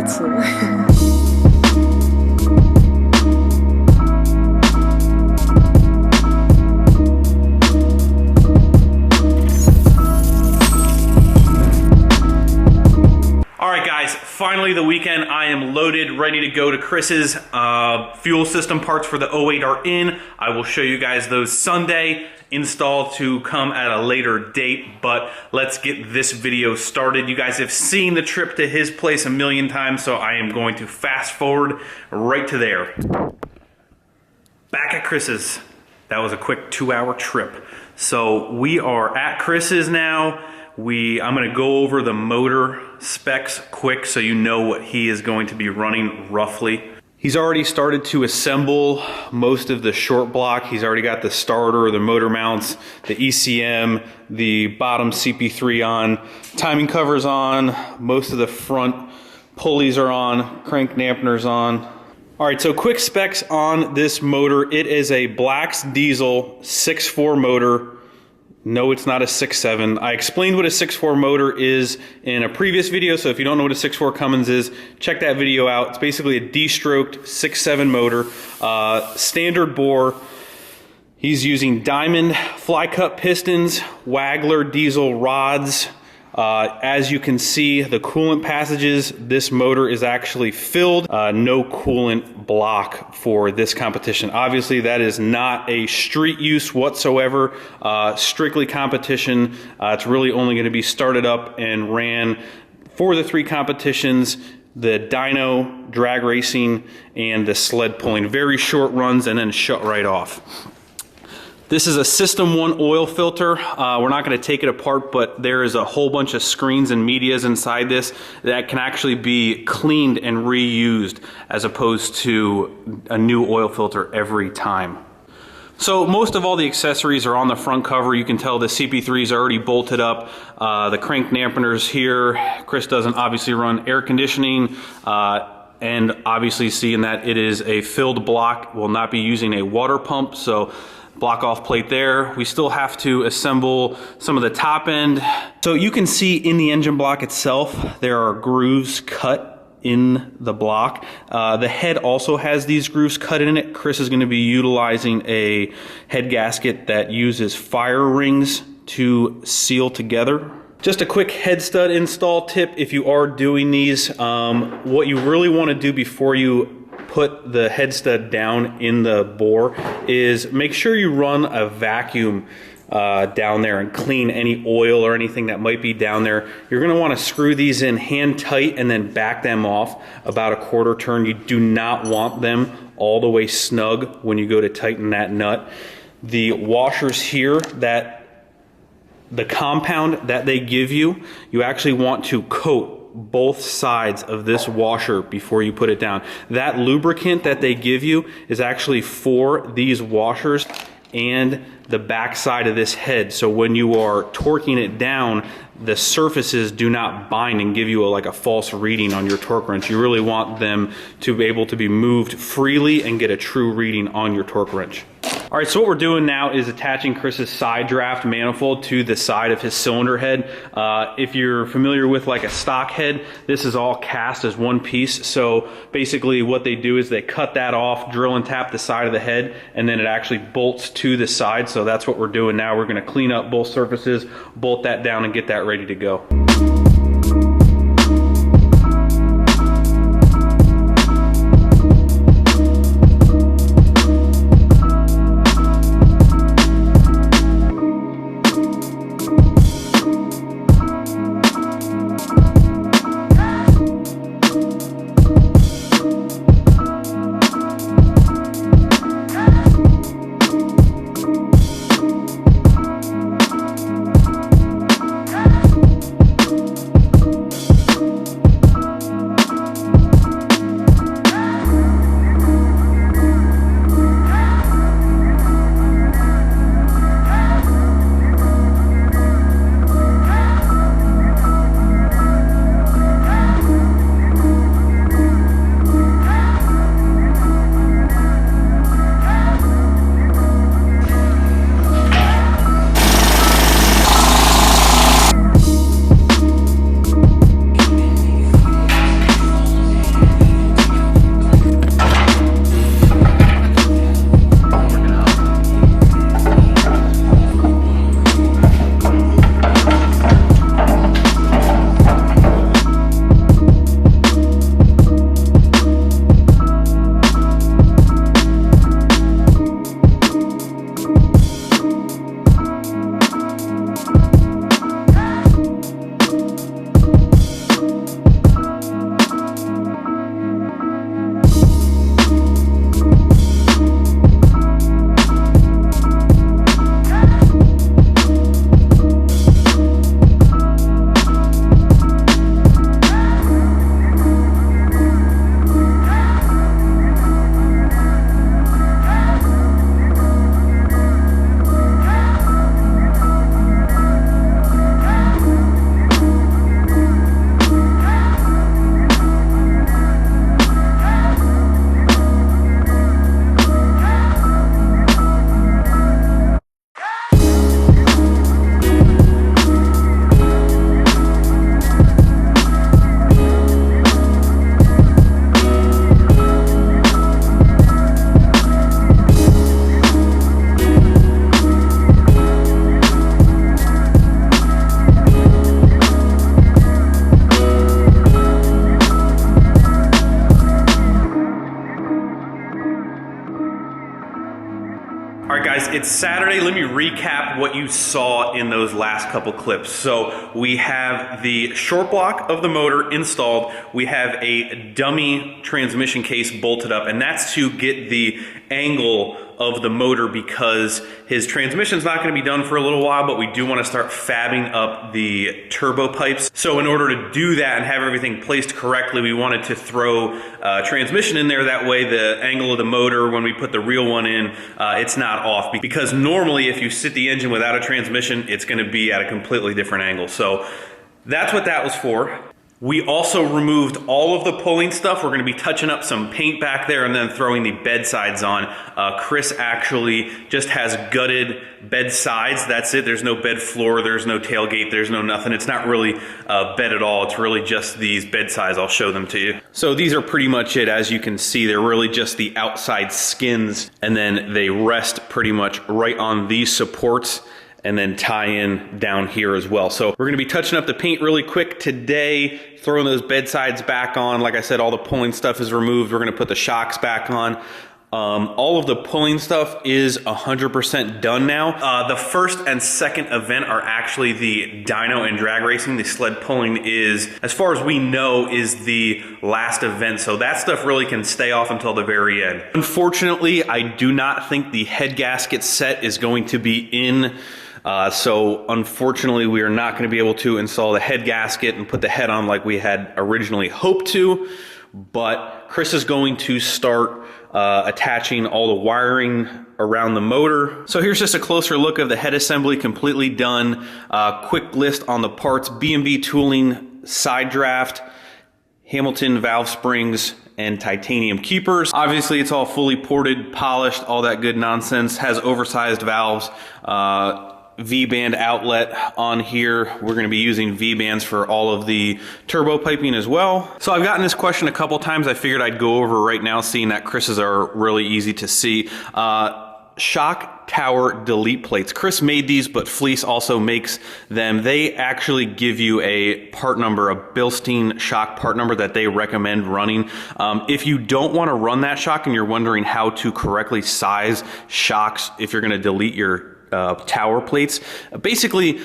zu. Alright guys, finally the weekend. I am loaded, ready to go to Chris's. Fuel system parts for the 08 are in. I will show you guys those Sunday. Install to come at a later date, but let's get this video started. You guys have seen the trip to his place a million times, so I am going to fast forward right to there. Back at Chris's. That was a quick 2-hour trip. So we are at Chris's now. I'm gonna go over the motor specs quick so you know what he is going to be running roughly. He's already started to assemble most of the short block. He's already got the starter, the motor mounts, the ECM, the bottom CP3 on, timing covers on, most of the front pulleys are on, crank dampeners on. All right, so quick specs on this motor. It is a Black's diesel 6.4 motor. No, it's not a 6.7. I explained what a 6.4 motor is in a previous video, so if you don't know what a 6.4 Cummins is, check that video out. It's basically a D-stroked 6.7 motor, standard bore. He's using Diamond fly cut pistons, Wagler diesel rods. As you can see, the coolant passages, this motor is actually filled. No coolant block for this competition. Obviously, that is not a street use whatsoever. Strictly competition. It's really only going to be started up and ran for the 3 competitions: the dyno, drag racing, and the sled pulling. Very short runs and then shut right off. This is a System 1 oil filter. We're not going to take it apart, but there is a whole bunch of screens and medias inside this that can actually be cleaned and reused as opposed to a new oil filter every time. So most of all the accessories are on the front cover. You can tell the CP3 is already bolted up. The crank dampeners here. Chris doesn't obviously run air conditioning. And obviously seeing that it is a filled block, will not be using a water pump. So block off plate there. We still have to assemble some of the top end. So you can see in the engine block itself, there are grooves cut in the block. The head also has these grooves cut in it. Chris is going to be utilizing a head gasket that uses fire rings to seal together. Just a quick head stud install tip if you are doing these. What you really want to do before you put the head stud down in the bore is make sure you run a vacuum down there and clean any oil or anything that might be down there. You're going to want to screw these in hand tight and then back them off about a quarter turn. You do not want them all the way snug when you go to tighten that nut. The washers here, the compound that they give you, you actually want to coat both sides of this washer before you put it down. That lubricant that they give you is actually for these washers and the back side of this head. So when you are torquing it down, the surfaces do not bind and give you like a false reading on your torque wrench. You really want them to be able to be moved freely and get a true reading on your torque wrench. All right, so what we're doing now is attaching Chris's side draft manifold to the side of his cylinder head. If you're familiar with like a stock head, this is all cast as one piece. So basically what they do is they cut that off, drill and tap the side of the head, and then it actually bolts to the side. So that's what we're doing now. We're gonna clean up both surfaces, bolt that down, and get that ready to go. it's Saturday. Let me recap what you saw in those last couple clips. So we have the short block of the motor installed. We have a dummy transmission case bolted up, and that's to get the angle of the motor because his transmission's not going to be done for a little while, but we do want to start fabbing up the turbo pipes. So in order to do that and have everything placed correctly, we wanted to throw transmission in there. That way the angle of the motor, when we put the real one in, it's not off. Because normally if you sit the engine without a transmission, it's going to be at a completely different angle. So that's what that was for. We also removed all of the pulling stuff. We're gonna be touching up some paint back there and then throwing the bed sides on. Chris actually just has gutted bed sides. That's it. There's no bed floor, there's no tailgate, there's no nothing. It's not really bed at all. It's really just these bed sides. I'll show them to you. So these are pretty much it. As you can see, they're really just the outside skins, and then they rest pretty much right on these supports and then tie in down here as well. So we're gonna be touching up the paint really quick today, throwing those bed sides back on. Like I said, all the pulling stuff is removed. We're gonna put the shocks back on. All of the pulling stuff is 100% done now. The first and second event are actually the dyno and drag racing. The sled pulling is, as far as we know, is the last event. So that stuff really can stay off until the very end. Unfortunately, I do not think the head gasket set is going to be in. So unfortunately, we are not going to be able to install the head gasket and put the head on like we had originally hoped to, but Chris is going to start attaching all the wiring around the motor. So here's just a closer look of the head assembly, completely done. Quick list on the parts: B&B tooling, side draft, Hamilton valve springs, and titanium keepers. Obviously it's all fully ported, polished, all that good nonsense. Has oversized valves, V-band outlet on here. We're going to be using V-bands for all of the turbo piping as well. So I've gotten this question a couple times. I figured I'd go over right now, seeing that Chris's are really easy to see. Shock tower delete plates. Chris made these, but Fleece also makes them. They actually give you a part number, a Bilstein shock part number that they recommend running. If you don't want to run that shock and you're wondering how to correctly size shocks if you're going to delete your tower plates, basically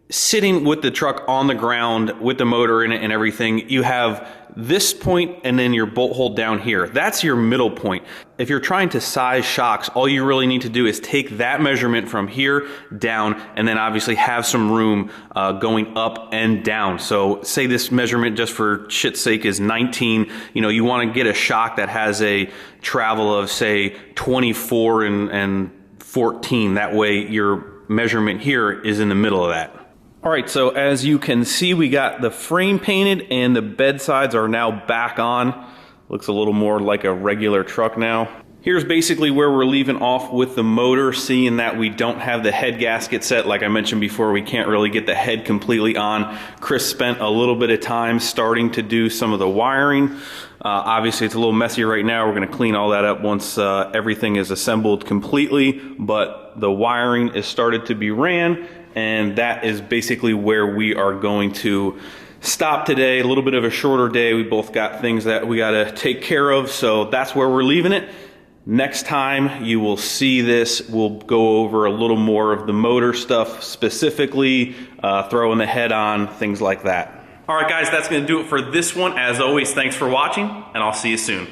sitting with the truck on the ground with the motor in it and everything, you have this point and then your bolt hole down here. That's your middle point. If you're trying to size shocks, all you really need to do is take that measurement from here down, and then obviously have some room going up and down. So say this measurement, just for shit's sake, is 19. You know, you want to get a shock that has a travel of say 24 and 14. That way your measurement here is in the middle of that. All right, so as you can see, we got the frame painted and the bed sides are now back on. Looks a little more like a regular truck now. Here's basically where we're leaving off with the motor, seeing that we don't have the head gasket set. Like I mentioned before, we can't really get the head completely on. Chris spent a little bit of time starting to do some of the wiring. Obviously it's a little messy right now. We're gonna clean all that up once everything is assembled completely, but the wiring is started to be ran, and that is basically where we are going to stop today. A little bit of a shorter day. We both got things that we gotta take care of, so that's where we're leaving it. Next time you will see this, we'll go over a little more of the motor stuff specifically, throwing the head on, things like that. All right guys, that's gonna do it for this one. As always, thanks for watching, and I'll see you soon.